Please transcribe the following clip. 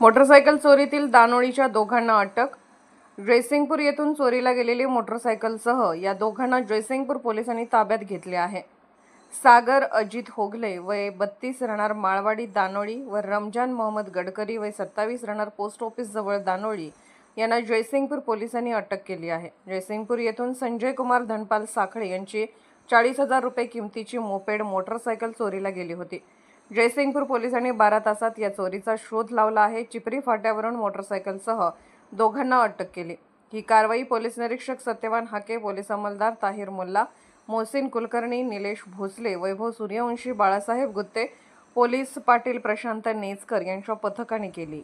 Motorcycle चोरीतील दानोळीच्या दोघांना अटक। जयसिंगपूर येथून चोरीला गेलेली मोटरसायकलसह या दोघांना जयसिंगपूर पोलिसांनी ताब्यात घेतले आहे। सागर अजित होगले वय 32 राहणार माळवाडी दानोळी व रमजान मोहम्मद गडकरी वय 27 राहणार पोस्ट ऑफिस जवळ दानोळी यांना जयसिंगपूर पोलिसांनी अटक केली आहे। जयसिंगपूर येथून संजय कुमार धनपाल साखळे यांची 40,000 रुपये किमतीची मोपेड मोटरसायकल चोरीला गेली होती। जयसिंगपूर पोलिसांनी 12 तासात या चोरीचा शोध लावला आहे। चिपरी फाट्यावरून मोटरसायकलसह दोघांना अटक केली। ही कारवाई पोलीस निरीक्षक सत्यवान हाके, पोलीस अंमलदार ताहिर मुल्ला, मोहसिन कुलकर्णी, निलेश भोसले, वैभव सूर्यवंशी, बाळासाहेब गुत्ते, पोलीस पाटील प्रशांत नेजकर यांच्या पथकाने केली।